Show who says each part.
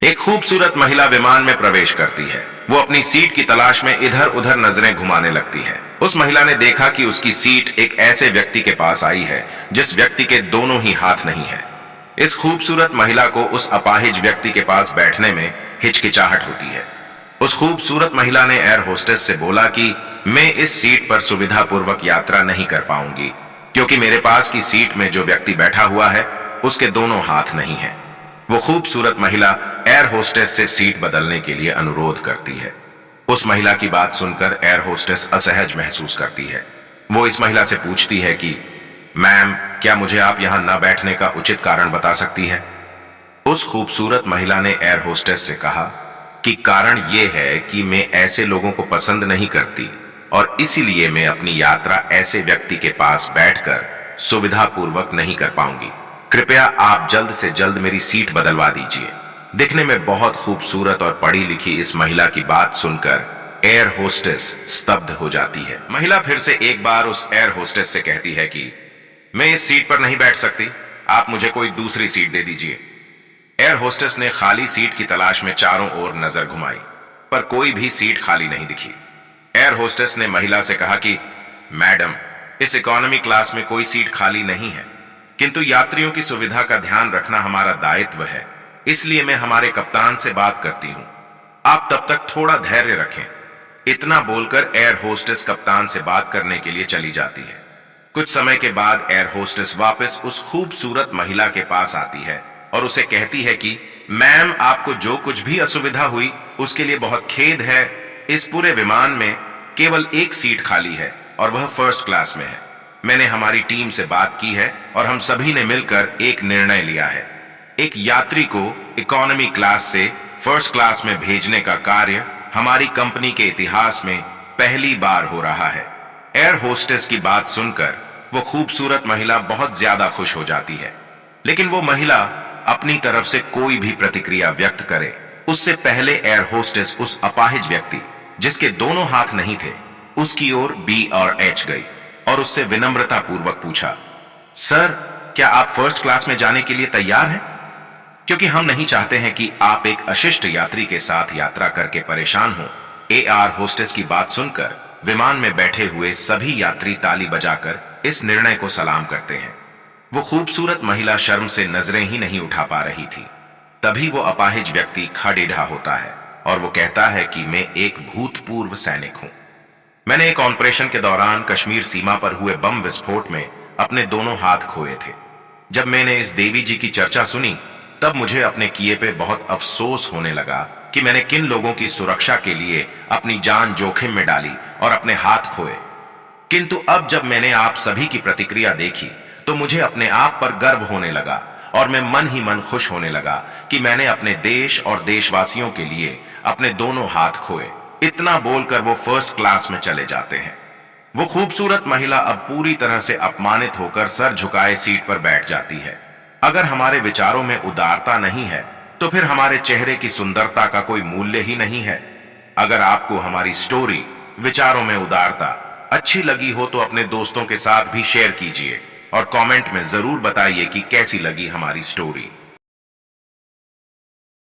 Speaker 1: एक खूबसूरत महिला विमान में प्रवेश करती है। वो अपनी सीट की तलाश में इधर उधर नजरें घुमाने लगती है। उस महिला ने देखा कि उसकी सीट एक ऐसे व्यक्ति के पास आई है जिस व्यक्ति के दोनों ही हाथ नहीं है। इस खूबसूरत महिला को उस अपाहिज व्यक्ति के पास बैठने में हिचकिचाहट होती है। उस खूबसूरत महिला ने एयर होस्टेस से बोला कि मैं इस सीट पर सुविधापूर्वक यात्रा नहीं कर पाऊंगी, क्योंकि मेरे पास की सीट में जो व्यक्ति बैठा हुआ है उसके दोनों हाथ नहीं है। वो खूबसूरत महिला एयर होस्टेस से सीट बदलने के लिए अनुरोध करती है। उस महिला की बात सुनकर एयर होस्टेस असहज महसूस करती है। वो इस महिला से पूछती है कि मैम, क्या मुझे आप यहां न बैठने का उचित कारण बता सकती है? उस खूबसूरत महिला ने एयर होस्टेस से कहा कि कारण यह है कि मैं ऐसे लोगों को पसंद नहीं करती और इसीलिए मैं अपनी यात्रा ऐसे व्यक्ति के पास बैठकर सुविधापूर्वक नहीं कर पाऊंगी। कृपया आप जल्द से जल्द मेरी सीट बदलवा दीजिए। दिखने में बहुत खूबसूरत और पढ़ी लिखी इस महिला की बात सुनकर एयर होस्टेस स्तब्ध हो जाती है। महिला फिर से एक बार उस एयर होस्टेस से कहती है कि मैं इस सीट पर नहीं बैठ सकती, आप मुझे कोई दूसरी सीट दे दीजिए। एयर होस्टेस ने खाली सीट की तलाश में चारों ओर नजर घुमाई, पर कोई भी सीट खाली नहीं दिखी। एयर होस्टेस ने महिला से कहा कि मैडम, इस इकोनॉमी क्लास में कोई सीट खाली नहीं है, किंतु यात्रियों की सुविधा का ध्यान रखना हमारा दायित्व है, इसलिए मैं हमारे कप्तान से बात करती हूं। आप तब तक थोड़ा धैर्य रखें। इतना बोलकर एयर होस्टेस कप्तान से बात करने के लिए चली जाती है। कुछ समय के बाद एयर होस्टेस वापस उस खूबसूरत महिला के पास आती है और उसे कहती है कि मैम, आपको जो कुछ भी असुविधा हुई उसके लिए बहुत खेद है। इस पूरे विमान में केवल एक सीट खाली है और वह फर्स्ट क्लास में है। मैंने हमारी टीम से बात की है और हम सभी ने मिलकर एक निर्णय लिया है। एक यात्री को इकोनॉमी क्लास से फर्स्ट क्लास में भेजने का कार्य हमारी कंपनी के इतिहास में पहली बार हो रहा है। एयर होस्टेस की बात सुनकर वो खूबसूरत महिला बहुत ज्यादा खुश हो जाती है, लेकिन वो महिला अपनी तरफ से कोई भी प्रतिक्रिया व्यक्त करे उससे पहले एयर होस्टेस उस अपाहिज व्यक्ति जिसके दोनों हाथ नहीं थे उसकी ओर बी और एच गई और उससे विनम्रता पूर्वक पूछा, सर, क्या आप फर्स्ट क्लास में जाने के लिए तैयार हैं? क्योंकि हम नहीं चाहते हैं कि आप एक अशिष्ट यात्री के साथ यात्रा करके परेशान हो। एयर होस्टेस की बात सुनकर विमान में बैठे हुए सभी यात्री ताली बजाकर इस निर्णय को सलाम करते हैं। वो खूबसूरत महिला शर्म से नजरें ही नहीं उठा पा रही थी। तभी वो अपाहिज व्यक्ति खड़ीढ़ा होता है और वो कहता है कि मैं एक भूतपूर्व सैनिक हूं। मैंने एक ऑपरेशन के दौरान कश्मीर सीमा पर हुए बम विस्फोट में अपने दोनों हाथ खोए थे। जब मैंने इस देवी जी की चर्चा सुनी तब मुझे अपने किए पे बहुत अफसोस होने लगा कि मैंने किन लोगों की सुरक्षा के लिए अपनी जान जोखिम में डाली और अपने हाथ खोए। किंतु अब जब मैंने आप सभी की प्रतिक्रिया देखी तो मुझे अपने आप पर गर्व होने लगा और मैं मन ही मन खुश होने लगा कि मैंने अपने देश और देशवासियों के लिए अपने दोनों हाथ खोए। इतना बोलकर वो फर्स्ट क्लास में चले जाते हैं। वो खूबसूरत महिला अब पूरी तरह से अपमानित होकर सर झुकाए सीट पर बैठ जाती है। अगर हमारे विचारों में उदारता नहीं है तो फिर हमारे चेहरे की सुंदरता का कोई मूल्य ही नहीं है। अगर आपको हमारी स्टोरी विचारों में उदारता अच्छी लगी हो तो अपने दोस्तों के साथ भी शेयर कीजिए और कमेंट में जरूर बताइए कि कैसी लगी हमारी स्टोरी।